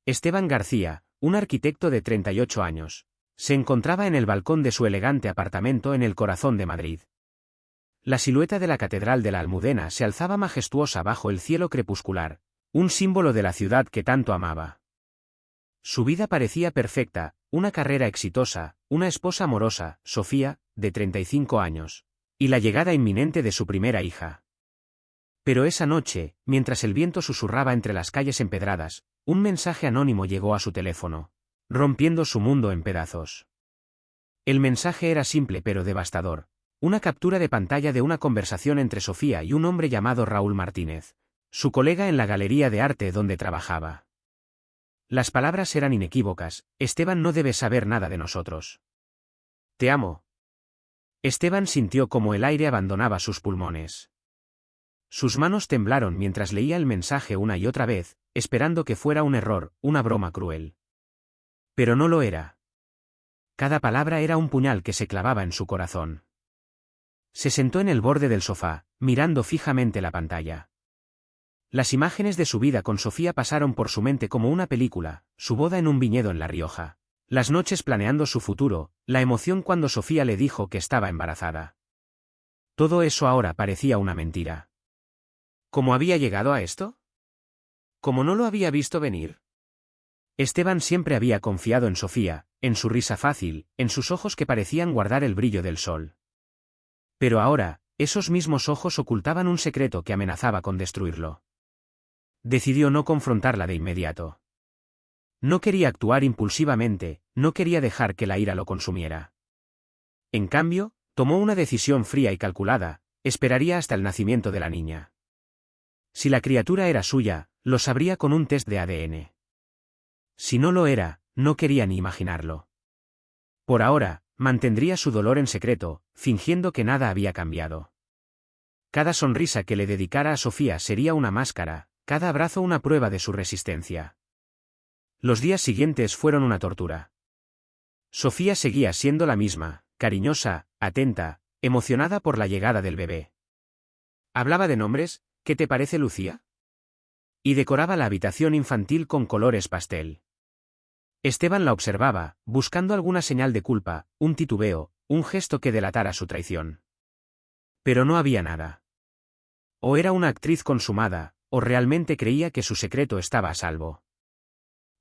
Esteban García, un arquitecto de 38 años, se encontraba en el balcón de su elegante apartamento en el corazón de Madrid. La silueta de la Catedral de la Almudena se alzaba majestuosa bajo el cielo crepuscular, un símbolo de la ciudad que tanto amaba. Su vida parecía perfecta, una carrera exitosa, una esposa amorosa, Sofía, de 35 años, y la llegada inminente de su primera hija. Pero esa noche, mientras el viento susurraba entre las calles empedradas, un mensaje anónimo llegó a su teléfono, rompiendo su mundo en pedazos. El mensaje era simple pero devastador, una captura de pantalla de una conversación entre Sofía y un hombre llamado Raúl Martínez, su colega en la galería de arte donde trabajaba. Las palabras eran inequívocas: Esteban no debe saber nada de nosotros. Te amo. Esteban sintió como el aire abandonaba sus pulmones. Sus manos temblaron mientras leía el mensaje una y otra vez, esperando que fuera un error, una broma cruel. Pero no lo era. Cada palabra era un puñal que se clavaba en su corazón. Se sentó en el borde del sofá, mirando fijamente la pantalla. Las imágenes de su vida con Sofía pasaron por su mente como una película: su boda en un viñedo en La Rioja, las noches planeando su futuro, la emoción cuando Sofía le dijo que estaba embarazada. Todo eso ahora parecía una mentira. ¿Cómo había llegado a esto? ¿Cómo no lo había visto venir? Esteban siempre había confiado en Sofía, en su risa fácil, en sus ojos que parecían guardar el brillo del sol. Pero ahora, esos mismos ojos ocultaban un secreto que amenazaba con destruirlo. Decidió no confrontarla de inmediato. No quería actuar impulsivamente, no quería dejar que la ira lo consumiera. En cambio, tomó una decisión fría y calculada: esperaría hasta el nacimiento de la niña. Si la criatura era suya, lo sabría con un test de ADN. Si no lo era, no quería ni imaginarlo. Por ahora, mantendría su dolor en secreto, fingiendo que nada había cambiado. Cada sonrisa que le dedicara a Sofía sería una máscara, cada abrazo una prueba de su resistencia. Los días siguientes fueron una tortura. Sofía seguía siendo la misma, cariñosa, atenta, emocionada por la llegada del bebé. Hablaba de nombres: ¿qué te parece Lucía? Y decoraba la habitación infantil con colores pastel. Esteban la observaba, buscando alguna señal de culpa, un titubeo, un gesto que delatara su traición. Pero no había nada. O era una actriz consumada, o realmente creía que su secreto estaba a salvo.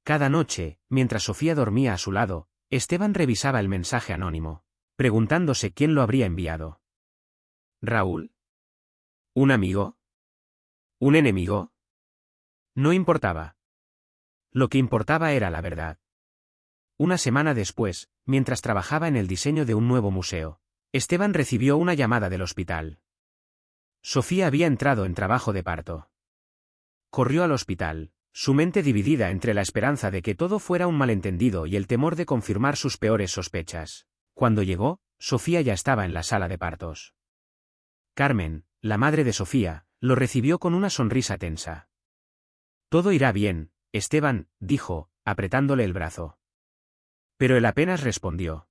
Cada noche, mientras Sofía dormía a su lado, Esteban revisaba el mensaje anónimo, preguntándose quién lo habría enviado. ¿Raúl? ¿Un amigo? ¿Un enemigo? No importaba. Lo que importaba era la verdad. Una semana después, mientras trabajaba en el diseño de un nuevo museo, Esteban recibió una llamada del hospital. Sofía había entrado en trabajo de parto. Corrió al hospital, su mente dividida entre la esperanza de que todo fuera un malentendido y el temor de confirmar sus peores sospechas. Cuando llegó, Sofía ya estaba en la sala de partos. Carmen, la madre de Sofía, lo recibió con una sonrisa tensa. «Todo irá bien, Esteban», dijo, apretándole el brazo. Pero él apenas respondió.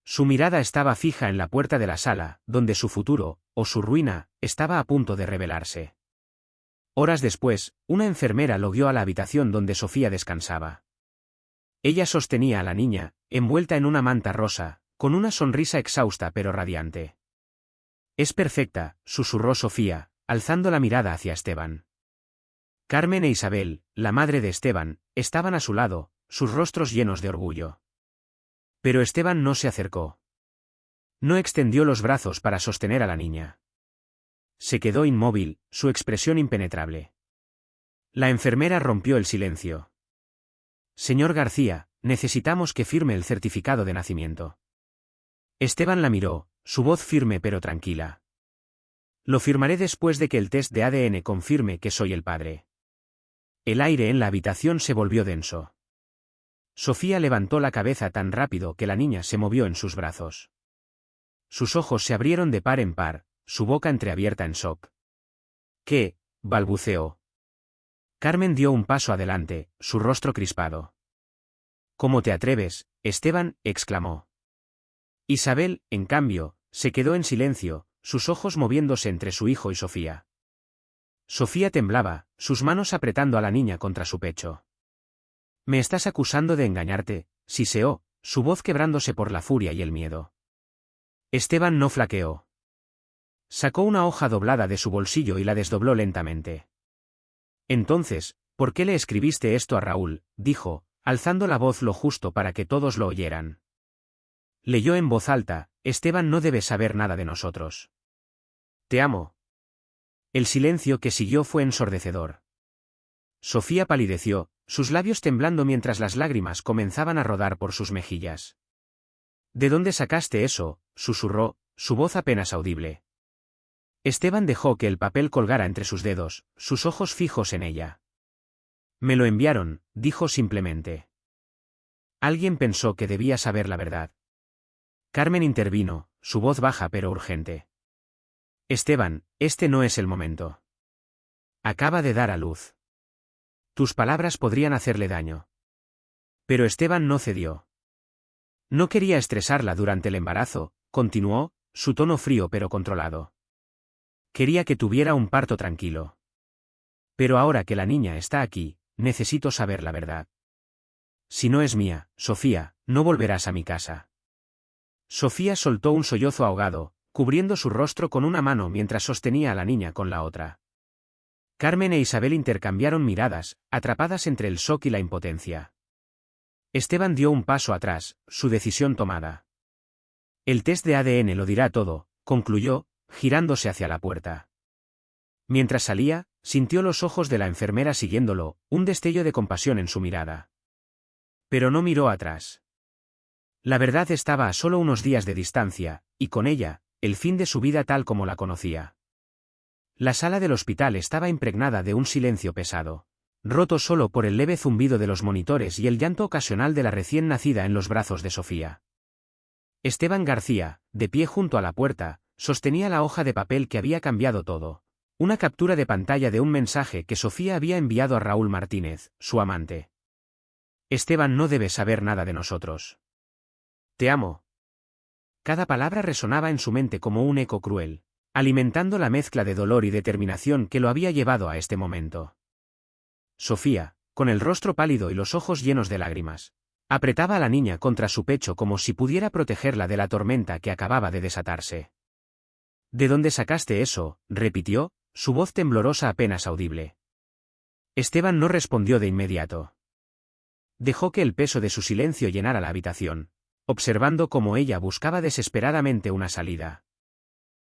Su mirada estaba fija en la puerta de la sala, donde su futuro, o su ruina, estaba a punto de revelarse. Horas después, una enfermera lo guió a la habitación donde Sofía descansaba. Ella sostenía a la niña, envuelta en una manta rosa, con una sonrisa exhausta pero radiante. «Es perfecta», susurró Sofía, alzando la mirada hacia Esteban. Carmen e Isabel, la madre de Esteban, estaban a su lado, sus rostros llenos de orgullo. Pero Esteban no se acercó. No extendió los brazos para sostener a la niña. Se quedó inmóvil, su expresión impenetrable. La enfermera rompió el silencio. «Señor García, necesitamos que firme el certificado de nacimiento». Esteban la miró, su voz firme pero tranquila. «Lo firmaré después de que el test de ADN confirme que soy el padre». El aire en la habitación se volvió denso. Sofía levantó la cabeza tan rápido que la niña se movió en sus brazos. Sus ojos se abrieron de par en par, su boca entreabierta en shock. «¿Qué?», balbuceó. Carmen dio un paso adelante, su rostro crispado. «¿Cómo te atreves, Esteban?», exclamó. Isabel, en cambio, se quedó en silencio, sus ojos moviéndose entre su hijo y Sofía. Sofía temblaba, sus manos apretando a la niña contra su pecho. Me estás acusando de engañarte, siseó, su voz quebrándose por la furia y el miedo. Esteban no flaqueó. Sacó una hoja doblada de su bolsillo y la desdobló lentamente. Entonces, ¿por qué le escribiste esto a Raúl?, dijo, alzando la voz lo justo para que todos lo oyeran. Leyó en voz alta: Esteban no debe saber nada de nosotros. Te amo. El silencio que siguió fue ensordecedor. Sofía palideció, sus labios temblando mientras las lágrimas comenzaban a rodar por sus mejillas. ¿De dónde sacaste eso?, susurró, su voz apenas audible. Esteban dejó que el papel colgara entre sus dedos, sus ojos fijos en ella. Me lo enviaron, dijo simplemente. Alguien pensó que debía saber la verdad. Carmen intervino, su voz baja pero urgente. Esteban, este no es el momento. Acaba de dar a luz. Tus palabras podrían hacerle daño. Pero Esteban no cedió. No quería estresarla durante el embarazo, continuó, su tono frío pero controlado. Quería que tuviera un parto tranquilo. Pero ahora que la niña está aquí, necesito saber la verdad. Si no es mía, Sofía, no volverás a mi casa. Sofía soltó un sollozo ahogado, cubriendo su rostro con una mano mientras sostenía a la niña con la otra. Carmen e Isabel intercambiaron miradas, atrapadas entre el shock y la impotencia. Esteban dio un paso atrás, su decisión tomada. El test de ADN lo dirá todo, concluyó, girándose hacia la puerta. Mientras salía, sintió los ojos de la enfermera siguiéndolo, un destello de compasión en su mirada. Pero no miró atrás. La verdad estaba a solo unos días de distancia, y con ella, el fin de su vida tal como la conocía. La sala del hospital estaba impregnada de un silencio pesado, roto solo por el leve zumbido de los monitores y el llanto ocasional de la recién nacida en los brazos de Sofía. Esteban García, de pie junto a la puerta, sostenía la hoja de papel que había cambiado todo, una captura de pantalla de un mensaje que Sofía había enviado a Raúl Martínez, su amante. Esteban no debe saber nada de nosotros. Te amo. Cada palabra resonaba en su mente como un eco cruel, alimentando la mezcla de dolor y determinación que lo había llevado a este momento. Sofía, con el rostro pálido y los ojos llenos de lágrimas, apretaba a la niña contra su pecho como si pudiera protegerla de la tormenta que acababa de desatarse. ¿De dónde sacaste eso?, repitió, su voz temblorosa apenas audible. Esteban no respondió de inmediato. Dejó que el peso de su silencio llenara la habitación, observando cómo ella buscaba desesperadamente una salida.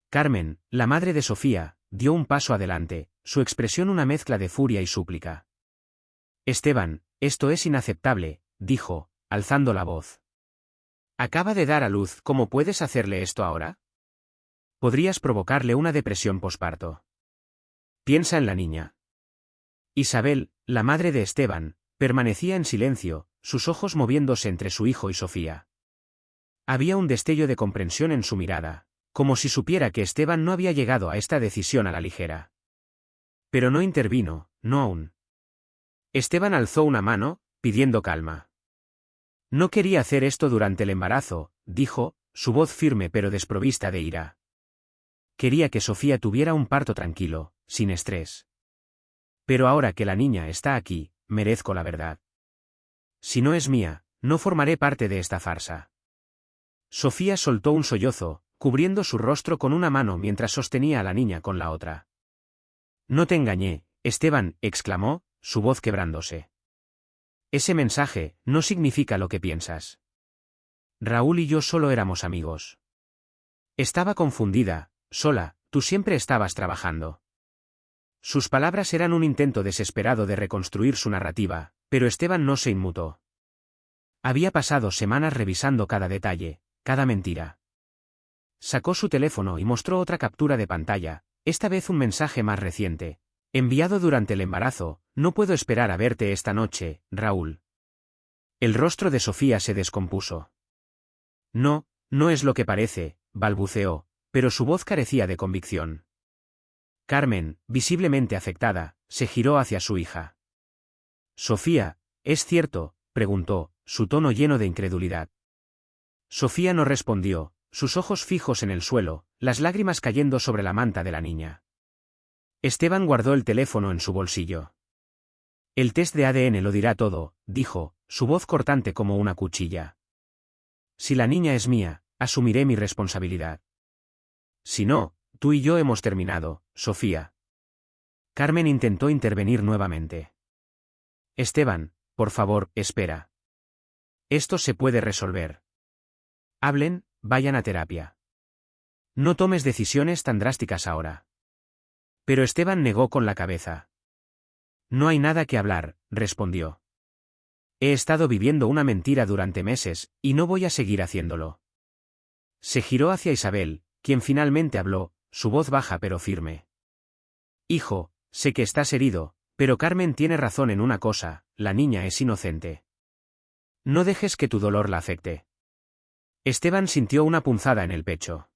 Carmen, la madre de Sofía, dio un paso adelante, su expresión una mezcla de furia y súplica. Esteban, esto es inaceptable, dijo, alzando la voz. Acaba de dar a luz, ¿cómo puedes hacerle esto ahora? Podrías provocarle una depresión posparto. Piensa en la niña. Isabel, la madre de Esteban, permanecía en silencio, sus ojos moviéndose entre su hijo y Sofía. Había un destello de comprensión en su mirada, como si supiera que Esteban no había llegado a esta decisión a la ligera. Pero no intervino, no aún. Esteban alzó una mano, pidiendo calma. No quería hacer esto durante el embarazo, dijo, su voz firme pero desprovista de ira. Quería que Sofía tuviera un parto tranquilo, sin estrés. Pero ahora que la niña está aquí, merezco la verdad. Si no es mía, no formaré parte de esta farsa. Sofía soltó un sollozo, cubriendo su rostro con una mano mientras sostenía a la niña con la otra. No te engañé, Esteban, exclamó, su voz quebrándose. Ese mensaje no significa lo que piensas. Raúl y yo solo éramos amigos. Estaba confundida, sola, tú siempre estabas trabajando. Sus palabras eran un intento desesperado de reconstruir su narrativa, pero Esteban no se inmutó. Había pasado semanas revisando cada detalle, cada mentira. Sacó su teléfono y mostró otra captura de pantalla, esta vez un mensaje más reciente. Enviado durante el embarazo, no puedo esperar a verte esta noche, Raúl. El rostro de Sofía se descompuso. No, no es lo que parece, balbuceó, pero su voz carecía de convicción. Carmen, visiblemente afectada, se giró hacia su hija. Sofía, ¿es cierto?, preguntó, su tono lleno de incredulidad. Sofía no respondió, sus ojos fijos en el suelo, las lágrimas cayendo sobre la manta de la niña. Esteban guardó el teléfono en su bolsillo. El test de ADN lo dirá todo, dijo, su voz cortante como una cuchilla. Si la niña es mía, asumiré mi responsabilidad. Si no, tú y yo hemos terminado, Sofía. Carmen intentó intervenir nuevamente. Esteban, por favor, espera. Esto se puede resolver. Hablen, vayan a terapia. No tomes decisiones tan drásticas ahora. Pero Esteban negó con la cabeza. No hay nada que hablar, respondió. He estado viviendo una mentira durante meses, y no voy a seguir haciéndolo. Se giró hacia Isabel, quien finalmente habló, su voz baja pero firme. Hijo, sé que estás herido, pero Carmen tiene razón en una cosa, la niña es inocente. No dejes que tu dolor la afecte. Esteban sintió una punzada en el pecho.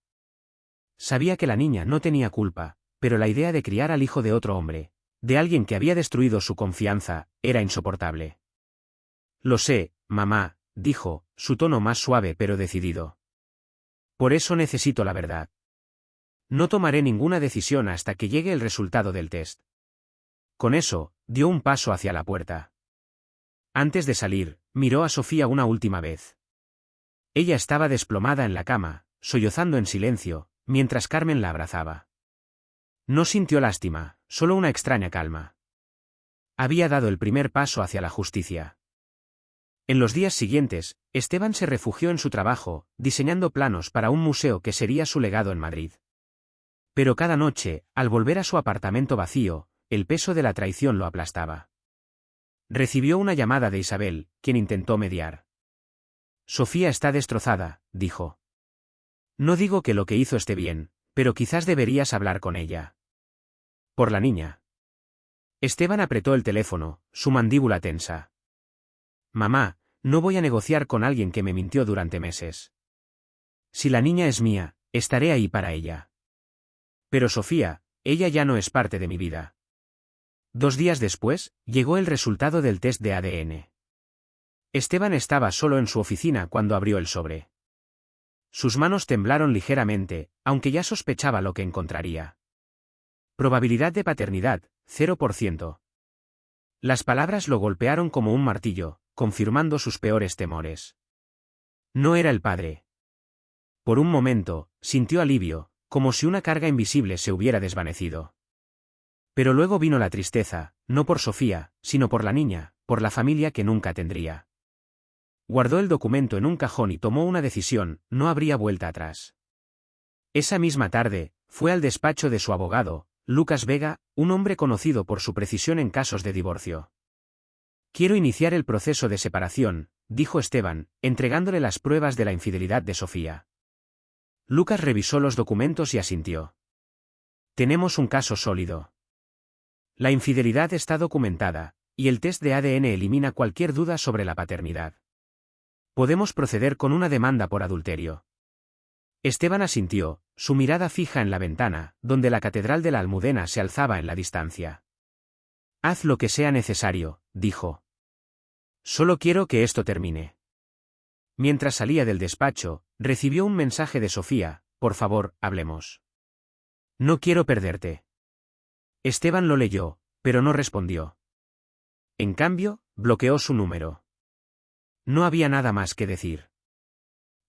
Sabía que la niña no tenía culpa, pero la idea de criar al hijo de otro hombre, de alguien que había destruido su confianza, era insoportable. Lo sé, mamá, dijo, su tono más suave pero decidido. Por eso necesito la verdad. No tomaré ninguna decisión hasta que llegue el resultado del test. Con eso, dio un paso hacia la puerta. Antes de salir, miró a Sofía una última vez. Ella estaba desplomada en la cama, sollozando en silencio, mientras Carmen la abrazaba. No sintió lástima, solo una extraña calma. Había dado el primer paso hacia la justicia. En los días siguientes, Esteban se refugió en su trabajo, diseñando planos para un museo que sería su legado en Madrid. Pero cada noche, al volver a su apartamento vacío, el peso de la traición lo aplastaba. Recibió una llamada de Isabel, quien intentó mediar. Sofía está destrozada, dijo. No digo que lo que hizo esté bien, pero quizás deberías hablar con ella. Por la niña. Esteban apretó el teléfono, su mandíbula tensa. Mamá, no voy a negociar con alguien que me mintió durante meses. Si la niña es mía, estaré ahí para ella. Pero Sofía, ella ya no es parte de mi vida. 2 días después, llegó el resultado del test de ADN. Esteban estaba solo en su oficina cuando abrió el sobre. Sus manos temblaron ligeramente, aunque ya sospechaba lo que encontraría. Probabilidad de paternidad, 0%. Las palabras lo golpearon como un martillo, confirmando sus peores temores. No era el padre. Por un momento, sintió alivio, como si una carga invisible se hubiera desvanecido. Pero luego vino la tristeza, no por Sofía, sino por la niña, por la familia que nunca tendría. Guardó el documento en un cajón y tomó una decisión, no habría vuelta atrás. Esa misma tarde, fue al despacho de su abogado, Lucas Vega, un hombre conocido por su precisión en casos de divorcio. Quiero iniciar el proceso de separación, dijo Esteban, entregándole las pruebas de la infidelidad de Sofía. Lucas revisó los documentos y asintió. Tenemos un caso sólido. La infidelidad está documentada, y el test de ADN elimina cualquier duda sobre la paternidad. Podemos proceder con una demanda por adulterio. Esteban asintió, su mirada fija en la ventana, donde la catedral de la Almudena se alzaba en la distancia. Haz lo que sea necesario, dijo. Solo quiero que esto termine. Mientras salía del despacho, recibió un mensaje de Sofía, por favor, hablemos. No quiero perderte. Esteban lo leyó, pero no respondió. En cambio, bloqueó su número. No había nada más que decir.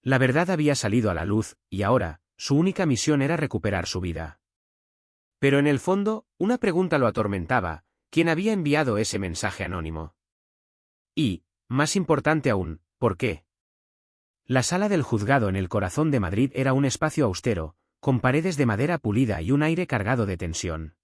La verdad había salido a la luz, y ahora, su única misión era recuperar su vida. Pero en el fondo, una pregunta lo atormentaba: ¿quién había enviado ese mensaje anónimo? Y, más importante aún, ¿por qué? La sala del juzgado en el corazón de Madrid era un espacio austero, con paredes de madera pulida y un aire cargado de tensión.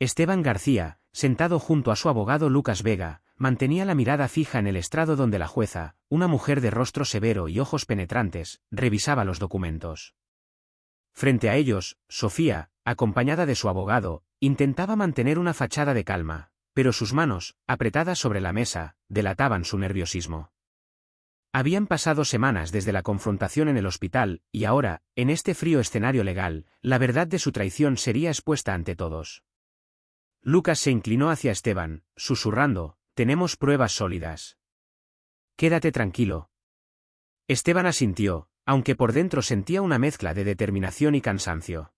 Esteban García, sentado junto a su abogado Lucas Vega, mantenía la mirada fija en el estrado donde la jueza, una mujer de rostro severo y ojos penetrantes, revisaba los documentos. Frente a ellos, Sofía, acompañada de su abogado, intentaba mantener una fachada de calma, pero sus manos, apretadas sobre la mesa, delataban su nerviosismo. Habían pasado semanas desde la confrontación en el hospital, y ahora, en este frío escenario legal, la verdad de su traición sería expuesta ante todos. Lucas se inclinó hacia Esteban, susurrando: tenemos pruebas sólidas. Quédate tranquilo. Esteban asintió, aunque por dentro sentía una mezcla de determinación y cansancio.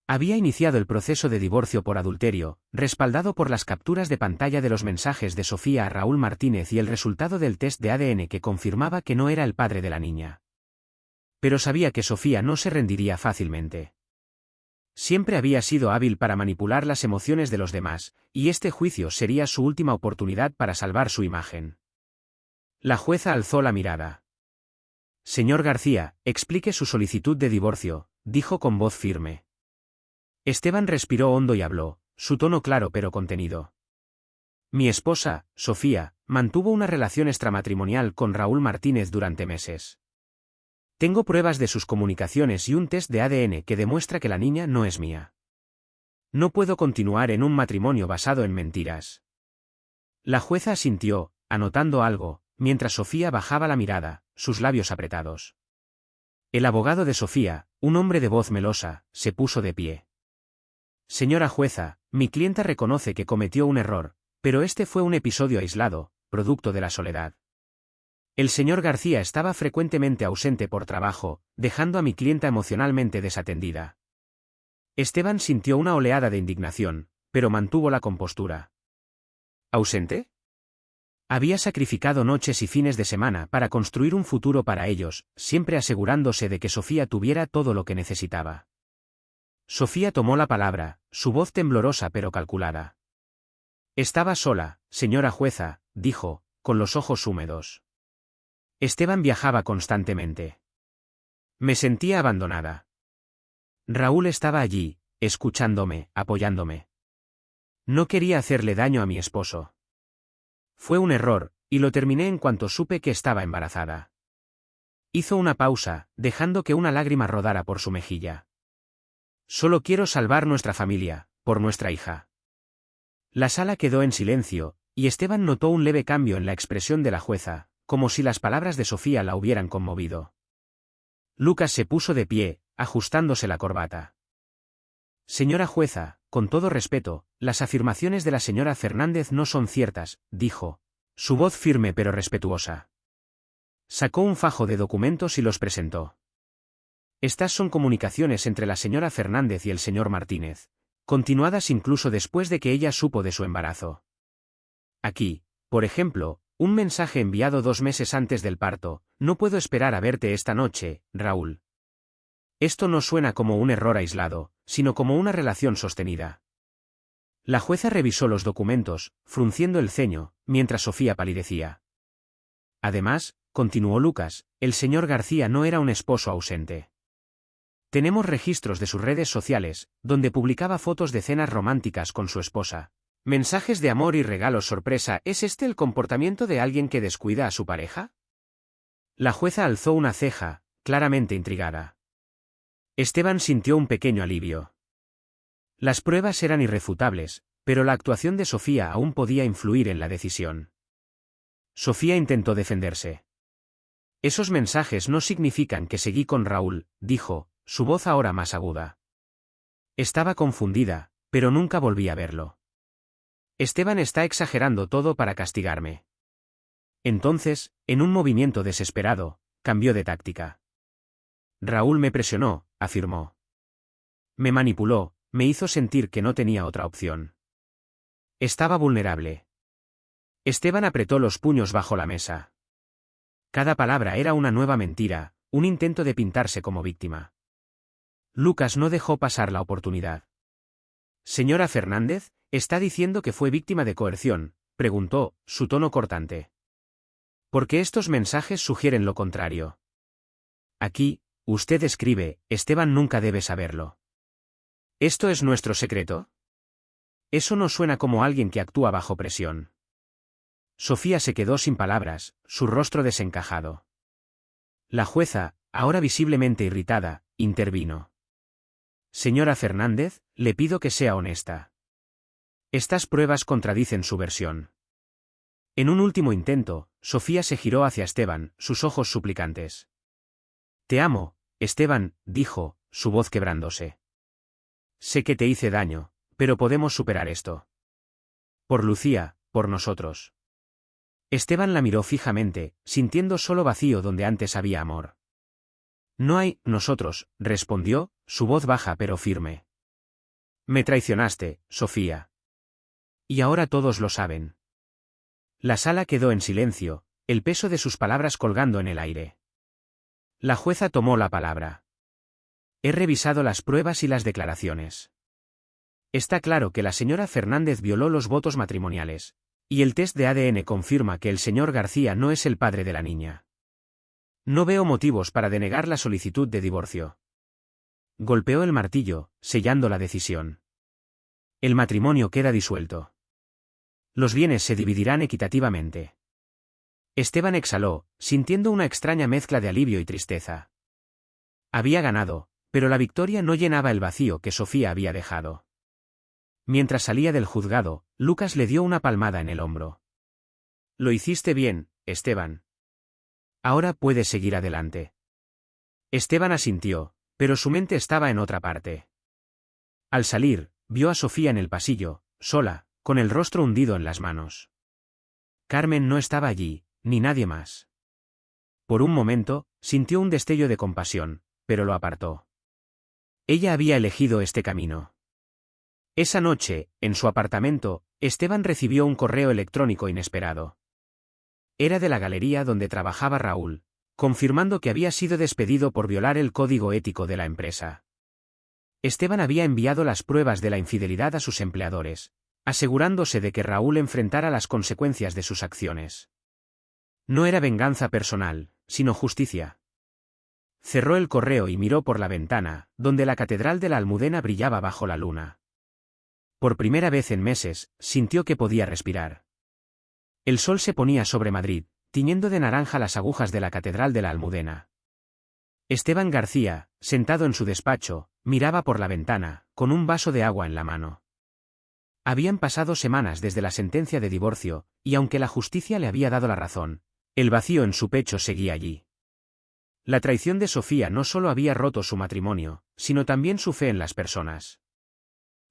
Había iniciado el proceso de divorcio por adulterio, respaldado por las capturas de pantalla de los mensajes de Sofía a Raúl Martínez y el resultado del test de ADN que confirmaba que no era el padre de la niña. Pero sabía que Sofía no se rendiría fácilmente. Siempre había sido hábil para manipular las emociones de los demás, y este juicio sería su última oportunidad para salvar su imagen. La jueza alzó la mirada. Señor García, explique su solicitud de divorcio, dijo con voz firme. Esteban respiró hondo y habló, su tono claro pero contenido. Mi esposa, Sofía, mantuvo una relación extramatrimonial con Raúl Martínez durante meses. Tengo pruebas de sus comunicaciones y un test de ADN que demuestra que la niña no es mía. No puedo continuar en un matrimonio basado en mentiras. La jueza asintió, anotando algo, mientras Sofía bajaba la mirada, sus labios apretados. El abogado de Sofía, un hombre de voz melosa, se puso de pie. Señora jueza, mi clienta reconoce que cometió un error, pero este fue un episodio aislado, producto de la soledad. El señor García estaba frecuentemente ausente por trabajo, dejando a mi clienta emocionalmente desatendida. Esteban sintió una oleada de indignación, pero mantuvo la compostura. ¿Ausente? Había sacrificado noches y fines de semana para construir un futuro para ellos, siempre asegurándose de que Sofía tuviera todo lo que necesitaba. Sofía tomó la palabra, su voz temblorosa pero calculada. Estaba sola, señora jueza, dijo, con los ojos húmedos. Esteban viajaba constantemente. Me sentía abandonada. Raúl estaba allí, escuchándome, apoyándome. No quería hacerle daño a mi esposo. Fue un error, y lo terminé en cuanto supe que estaba embarazada. Hizo una pausa, dejando que una lágrima rodara por su mejilla. Solo quiero salvar nuestra familia, por nuestra hija. La sala quedó en silencio, y Esteban notó un leve cambio en la expresión de la jueza, como si las palabras de Sofía la hubieran conmovido. Lucas se puso de pie, ajustándose la corbata. Señora jueza, con todo respeto, las afirmaciones de la señora Fernández no son ciertas, dijo, su voz firme pero respetuosa. Sacó un fajo de documentos y los presentó. Estas son comunicaciones entre la señora Fernández y el señor Martínez, continuadas incluso después de que ella supo de su embarazo. Aquí, por ejemplo, un mensaje enviado 2 meses antes del parto: no puedo esperar a verte esta noche, Raúl. Esto no suena como un error aislado, sino como una relación sostenida. La jueza revisó los documentos, frunciendo el ceño, mientras Sofía palidecía. Además, continuó Lucas, el señor García no era un esposo ausente. Tenemos registros de sus redes sociales, donde publicaba fotos de cenas románticas con su esposa. Mensajes de amor y regalos sorpresa. ¿Es este el comportamiento de alguien que descuida a su pareja? La jueza alzó una ceja, claramente intrigada. Esteban sintió un pequeño alivio. Las pruebas eran irrefutables, pero la actuación de Sofía aún podía influir en la decisión. Sofía intentó defenderse. Esos mensajes no significan que seguí con Raúl, dijo, su voz ahora más aguda. Estaba confundida, pero nunca volví a verlo. Esteban está exagerando todo para castigarme. Entonces, en un movimiento desesperado, cambió de táctica. Raúl me presionó, afirmó. Me manipuló, me hizo sentir que no tenía otra opción. Estaba vulnerable. Esteban apretó los puños bajo la mesa. Cada palabra era una nueva mentira, un intento de pintarse como víctima. Lucas no dejó pasar la oportunidad. Señora Fernández, ¿está diciendo que fue víctima de coerción?, preguntó, su tono cortante. Porque estos mensajes sugieren lo contrario. Aquí, usted escribe, Esteban nunca debe saberlo. ¿Esto es nuestro secreto? Eso no suena como alguien que actúa bajo presión. Sofía se quedó sin palabras, su rostro desencajado. La jueza, ahora visiblemente irritada, intervino. Señora Fernández, le pido que sea honesta. Estas pruebas contradicen su versión. En un último intento, Sofía se giró hacia Esteban, sus ojos suplicantes. Te amo, Esteban, dijo, su voz quebrándose. Sé que te hice daño, pero podemos superar esto. Por Lucía, por nosotros. Esteban la miró fijamente, sintiendo solo vacío donde antes había amor. No hay nosotros, respondió, su voz baja pero firme. Me traicionaste, Sofía. Y ahora todos lo saben. La sala quedó en silencio, el peso de sus palabras colgando en el aire. La jueza tomó la palabra. He revisado las pruebas y las declaraciones. Está claro que la señora Fernández violó los votos matrimoniales, y el test de ADN confirma que el señor García no es el padre de la niña. No veo motivos para denegar la solicitud de divorcio. Golpeó el martillo, sellando la decisión. El matrimonio queda disuelto. Los bienes se dividirán equitativamente. Esteban exhaló, sintiendo una extraña mezcla de alivio y tristeza. Había ganado, pero la victoria no llenaba el vacío que Sofía había dejado. Mientras salía del juzgado, Lucas le dio una palmada en el hombro. Lo hiciste bien, Esteban. Ahora puedes seguir adelante. Esteban asintió, pero su mente estaba en otra parte. Al salir, vio a Sofía en el pasillo, sola, con el rostro hundido en las manos. Carmen no estaba allí, ni nadie más. Por un momento, sintió un destello de compasión, pero lo apartó. Ella había elegido este camino. Esa noche, en su apartamento, Esteban recibió un correo electrónico inesperado. Era de la galería donde trabajaba Raúl, confirmando que había sido despedido por violar el código ético de la empresa. Esteban había enviado las pruebas de la infidelidad a sus empleadores, asegurándose de que Raúl enfrentara las consecuencias de sus acciones. No era venganza personal, sino justicia. Cerró el correo y miró por la ventana, donde la catedral de la Almudena brillaba bajo la luna. Por primera vez en meses, sintió que podía respirar. El sol se ponía sobre Madrid, tiñendo de naranja las agujas de la catedral de la Almudena. Esteban García, sentado en su despacho, miraba por la ventana, con un vaso de agua en la mano. Habían pasado semanas desde la sentencia de divorcio, y aunque la justicia le había dado la razón, el vacío en su pecho seguía allí. La traición de Sofía no solo había roto su matrimonio, sino también su fe en las personas.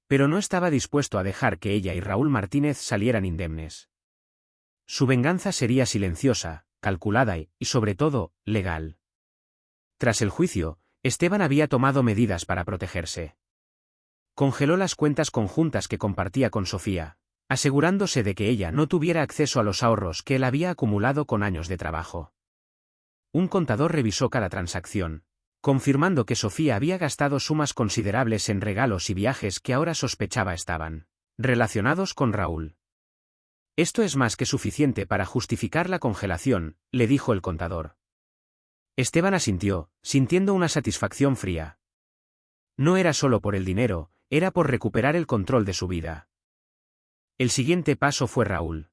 Pero no estaba dispuesto a dejar que ella y Raúl Martínez salieran indemnes. Su venganza sería silenciosa, calculada y, sobre todo, legal. Tras el juicio, Esteban había tomado medidas para protegerse. Congeló las cuentas conjuntas que compartía con Sofía, asegurándose de que ella no tuviera acceso a los ahorros que él había acumulado con años de trabajo. Un contador revisó cada transacción, confirmando que Sofía había gastado sumas considerables en regalos y viajes que ahora sospechaba estaban relacionados con Raúl. Esto es más que suficiente para justificar la congelación, le dijo el contador. Esteban asintió, sintiendo una satisfacción fría. No era solo por el dinero, era por recuperar el control de su vida. El siguiente paso fue Raúl.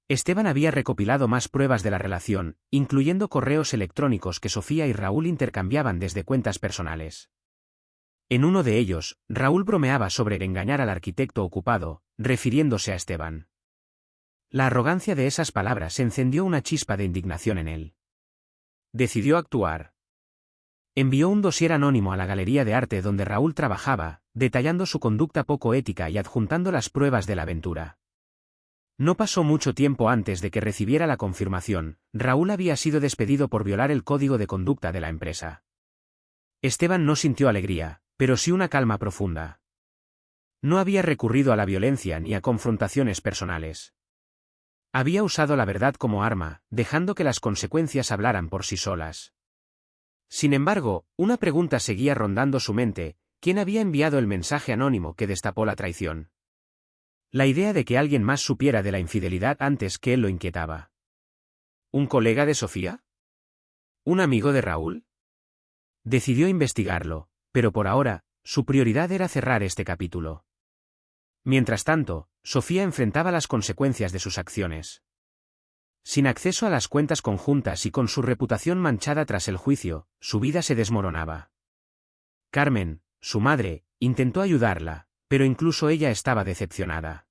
Esteban había recopilado más pruebas de la relación, incluyendo correos electrónicos que Sofía y Raúl intercambiaban desde cuentas personales. En uno de ellos, Raúl bromeaba sobre engañar al arquitecto ocupado, refiriéndose a Esteban. La arrogancia de esas palabras encendió una chispa de indignación en él. Decidió actuar. Envió un dossier anónimo a la galería de arte donde Raúl trabajaba, detallando su conducta poco ética y adjuntando las pruebas de la aventura. No pasó mucho tiempo antes de que recibiera la confirmación, Raúl había sido despedido por violar el código de conducta de la empresa. Esteban no sintió alegría, pero sí una calma profunda. No había recurrido a la violencia ni a confrontaciones personales. Había usado la verdad como arma, dejando que las consecuencias hablaran por sí solas. Sin embargo, una pregunta seguía rondando su mente: ¿quién había enviado el mensaje anónimo que destapó la traición? La idea de que alguien más supiera de la infidelidad antes que él lo inquietaba. ¿Un colega de Sofía? ¿Un amigo de Raúl? Decidió investigarlo, pero por ahora, su prioridad era cerrar este capítulo. Mientras tanto, Sofía enfrentaba las consecuencias de sus acciones. Sin acceso a las cuentas conjuntas y con su reputación manchada tras el juicio, su vida se desmoronaba. Carmen, su madre, intentó ayudarla, pero incluso ella estaba decepcionada.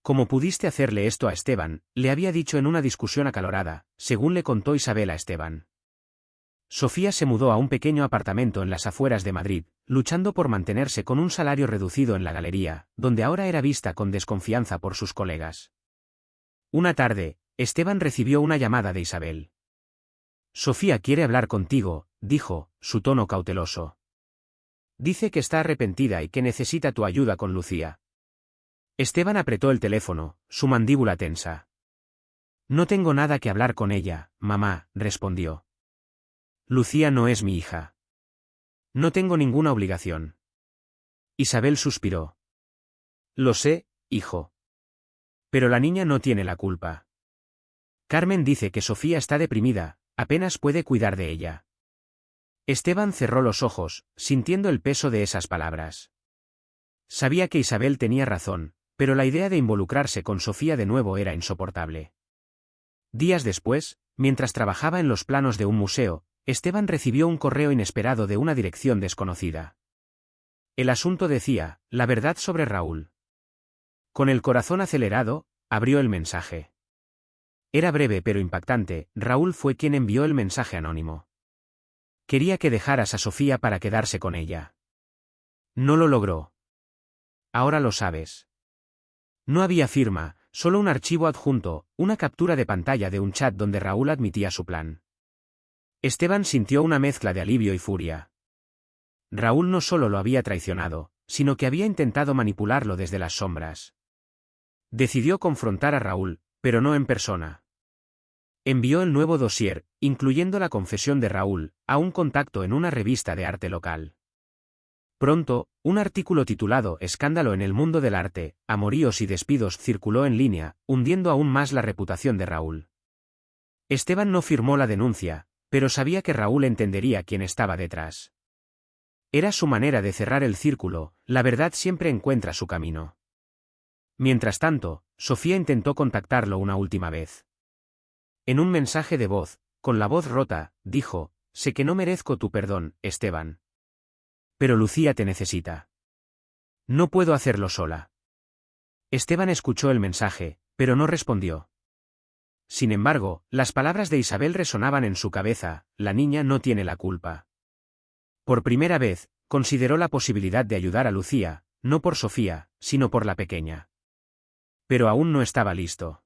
«¿Cómo pudiste hacerle esto a Esteban?», le había dicho en una discusión acalorada, según le contó Isabel a Esteban. Sofía se mudó a un pequeño apartamento en las afueras de Madrid, luchando por mantenerse con un salario reducido en la galería, donde ahora era vista con desconfianza por sus colegas. Una tarde, Esteban recibió una llamada de Isabel. «Sofía quiere hablar contigo», dijo, su tono cauteloso. Dice que está arrepentida y que necesita tu ayuda con Lucía. Esteban apretó el teléfono, su mandíbula tensa. No tengo nada que hablar con ella, mamá, respondió. Lucía no es mi hija. No tengo ninguna obligación. Isabel suspiró. Lo sé, hijo. Pero la niña no tiene la culpa. Carmen dice que Sofía está deprimida, apenas puede cuidar de ella. Esteban cerró los ojos, sintiendo el peso de esas palabras. Sabía que Isabel tenía razón, pero la idea de involucrarse con Sofía de nuevo era insoportable. Días después, mientras trabajaba en los planos de un museo, Esteban recibió un correo inesperado de una dirección desconocida. El asunto decía, la verdad sobre Raúl. Con el corazón acelerado, abrió el mensaje. Era breve pero impactante, Raúl fue quien envió el mensaje anónimo. Quería que dejaras a Sofía para quedarse con ella. No lo logró. Ahora lo sabes. No había firma, solo un archivo adjunto, una captura de pantalla de un chat donde Raúl admitía su plan. Esteban sintió una mezcla de alivio y furia. Raúl no solo lo había traicionado, sino que había intentado manipularlo desde las sombras. Decidió confrontar a Raúl, pero no en persona. Envió el nuevo dossier, incluyendo la confesión de Raúl, a un contacto en una revista de arte local. Pronto, un artículo titulado Escándalo en el mundo del arte, amoríos y despidos circuló en línea, hundiendo aún más la reputación de Raúl. Esteban no firmó la denuncia, pero sabía que Raúl entendería quién estaba detrás. Era su manera de cerrar el círculo, la verdad siempre encuentra su camino. Mientras tanto, Sofía intentó contactarlo una última vez. En un mensaje de voz, con la voz rota, dijo, sé que no merezco tu perdón, Esteban. Pero Lucía te necesita. No puedo hacerlo sola. Esteban escuchó el mensaje, pero no respondió. Sin embargo, las palabras de Isabel resonaban en su cabeza, la niña no tiene la culpa. Por primera vez, consideró la posibilidad de ayudar a Lucía, no por Sofía, sino por la pequeña. Pero aún no estaba listo.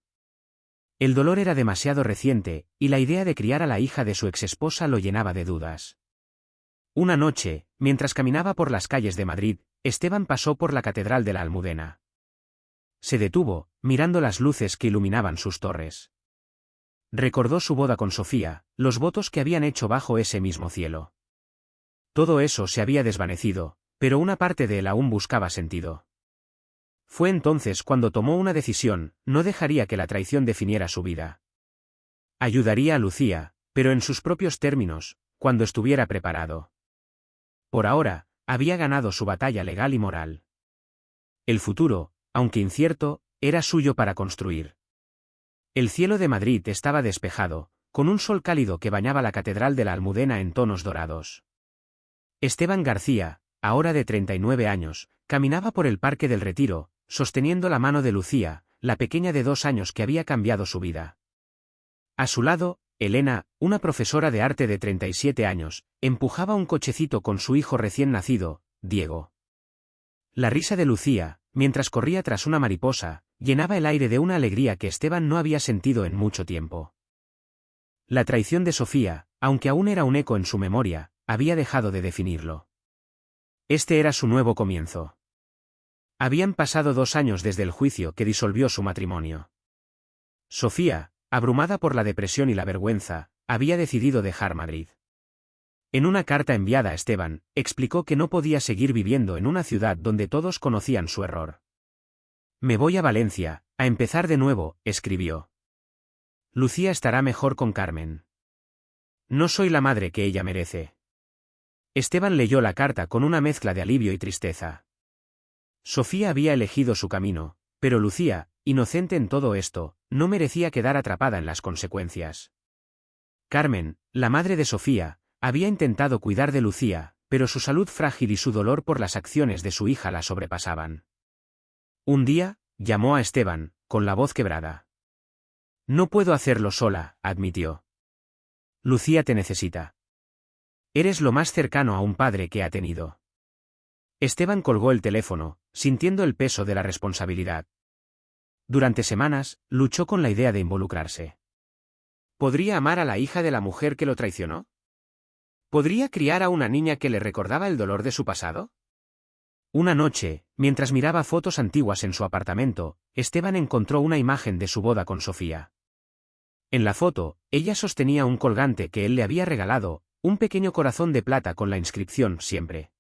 El dolor era demasiado reciente, y la idea de criar a la hija de su exesposa lo llenaba de dudas. Una noche, mientras caminaba por las calles de Madrid, Esteban pasó por la Catedral de la Almudena. Se detuvo, mirando las luces que iluminaban sus torres. Recordó su boda con Sofía, los votos que habían hecho bajo ese mismo cielo. Todo eso se había desvanecido, pero una parte de él aún buscaba sentido. Fue entonces cuando tomó una decisión, no dejaría que la traición definiera su vida. Ayudaría a Lucía, pero en sus propios términos, cuando estuviera preparado. Por ahora, había ganado su batalla legal y moral. El futuro, aunque incierto, era suyo para construir. El cielo de Madrid estaba despejado, con un sol cálido que bañaba la Catedral de la Almudena en tonos dorados. Esteban García, ahora de 39 años, caminaba por el Parque del Retiro, sosteniendo la mano de Lucía, la pequeña de 2 años que había cambiado su vida. A su lado, Elena, una profesora de arte de 37 años, empujaba un cochecito con su hijo recién nacido, Diego. La risa de Lucía, mientras corría tras una mariposa, llenaba el aire de una alegría que Esteban no había sentido en mucho tiempo. La traición de Sofía, aunque aún era un eco en su memoria, había dejado de definirlo. Este era su nuevo comienzo. Habían pasado 2 años desde el juicio que disolvió su matrimonio. Sofía, abrumada por la depresión y la vergüenza, había decidido dejar Madrid. En una carta enviada a Esteban, explicó que no podía seguir viviendo en una ciudad donde todos conocían su error. Me voy a Valencia, a empezar de nuevo, escribió. Lucía estará mejor con Carmen. No soy la madre que ella merece. Esteban leyó la carta con una mezcla de alivio y tristeza. Sofía había elegido su camino, pero Lucía, inocente en todo esto, no merecía quedar atrapada en las consecuencias. Carmen, la madre de Sofía, había intentado cuidar de Lucía, pero su salud frágil y su dolor por las acciones de su hija la sobrepasaban. Un día, llamó a Esteban, con la voz quebrada. No puedo hacerlo sola, admitió. Lucía te necesita. Eres lo más cercano a un padre que ha tenido. Esteban colgó el teléfono, sintiendo el peso de la responsabilidad. Durante semanas, luchó con la idea de involucrarse. ¿Podría amar a la hija de la mujer que lo traicionó? ¿Podría criar a una niña que le recordaba el dolor de su pasado? Una noche, mientras miraba fotos antiguas en su apartamento, Esteban encontró una imagen de su boda con Sofía. En la foto, ella sostenía un colgante que él le había regalado, un pequeño corazón de plata con la inscripción siempre.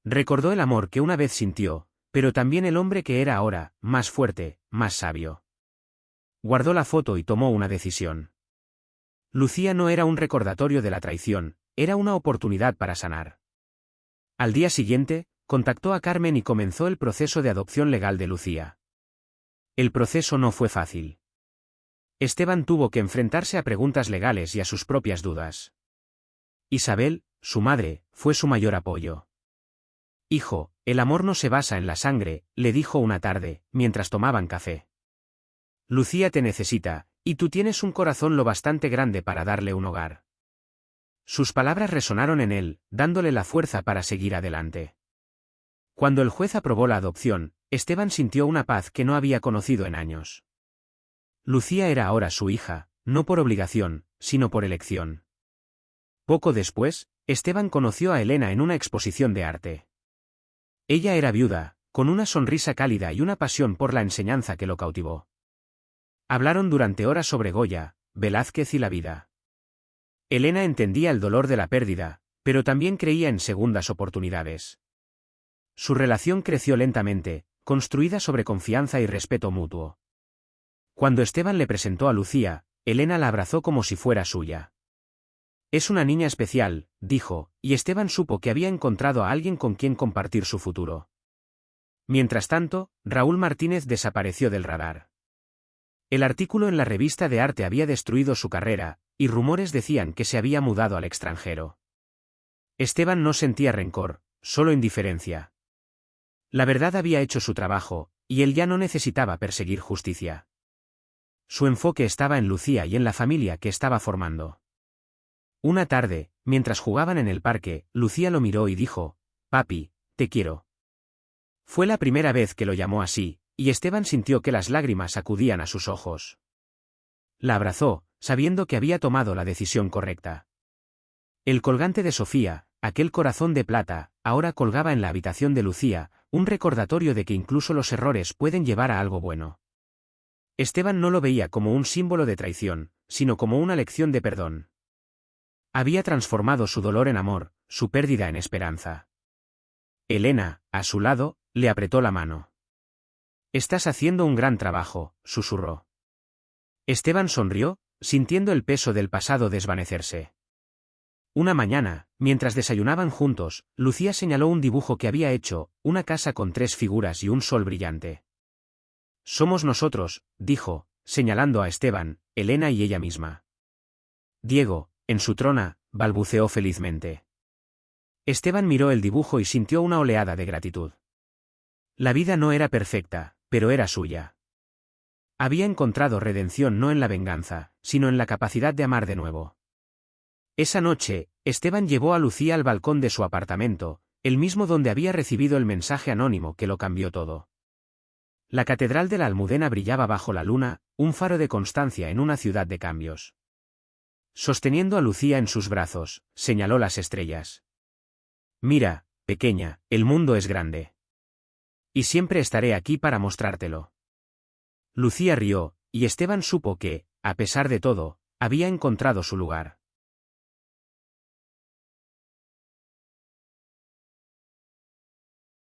Recordó el amor que una vez sintió, pero también el hombre que era ahora, más fuerte, más sabio. Guardó la foto y tomó una decisión. Lucía no era un recordatorio de la traición, era una oportunidad para sanar. Al día siguiente, contactó a Carmen y comenzó el proceso de adopción legal de Lucía. El proceso no fue fácil. Esteban tuvo que enfrentarse a preguntas legales y a sus propias dudas. Isabel, su madre, fue su mayor apoyo. «Hijo, el amor no se basa en la sangre», le dijo una tarde, mientras tomaban café. «Lucía te necesita, y tú tienes un corazón lo bastante grande para darle un hogar». Sus palabras resonaron en él, dándole la fuerza para seguir adelante. Cuando el juez aprobó la adopción, Esteban sintió una paz que no había conocido en años. Lucía era ahora su hija, no por obligación, sino por elección. Poco después, Esteban conoció a Elena en una exposición de arte. Ella era viuda, con una sonrisa cálida y una pasión por la enseñanza que lo cautivó. Hablaron durante horas sobre Goya, Velázquez y la vida. Elena entendía el dolor de la pérdida, pero también creía en segundas oportunidades. Su relación creció lentamente, construida sobre confianza y respeto mutuo. Cuando Esteban le presentó a Lucía, Elena la abrazó como si fuera suya. «Es una niña especial», dijo, y Esteban supo que había encontrado a alguien con quien compartir su futuro. Mientras tanto, Raúl Martínez desapareció del radar. El artículo en la revista de arte había destruido su carrera, y rumores decían que se había mudado al extranjero. Esteban no sentía rencor, solo indiferencia. La verdad había hecho su trabajo, y él ya no necesitaba perseguir justicia. Su enfoque estaba en Lucía y en la familia que estaba formando. Una tarde, mientras jugaban en el parque, Lucía lo miró y dijo: «Papi, te quiero». Fue la primera vez que lo llamó así, y Esteban sintió que las lágrimas acudían a sus ojos. La abrazó, sabiendo que había tomado la decisión correcta. El colgante de Sofía, aquel corazón de plata, ahora colgaba en la habitación de Lucía, un recordatorio de que incluso los errores pueden llevar a algo bueno. Esteban no lo veía como un símbolo de traición, sino como una lección de perdón. Había transformado su dolor en amor, su pérdida en esperanza. Elena, a su lado, le apretó la mano. «Estás haciendo un gran trabajo», susurró. Esteban sonrió, sintiendo el peso del pasado desvanecerse. Una mañana, mientras desayunaban juntos, Lucía señaló un dibujo que había hecho, una casa con 3 figuras y un sol brillante. «Somos nosotros», dijo, señalando a Esteban, Elena y ella misma. «Diego, en su trona», balbuceó felizmente. Esteban miró el dibujo y sintió una oleada de gratitud. La vida no era perfecta, pero era suya. Había encontrado redención no en la venganza, sino en la capacidad de amar de nuevo. Esa noche, Esteban llevó a Lucía al balcón de su apartamento, el mismo donde había recibido el mensaje anónimo que lo cambió todo. La catedral de la Almudena brillaba bajo la luna, un faro de constancia en una ciudad de cambios. Sosteniendo a Lucía en sus brazos, señaló las estrellas. «Mira, pequeña, el mundo es grande. Y siempre estaré aquí para mostrártelo». Lucía rió, y Esteban supo que, a pesar de todo, había encontrado su lugar.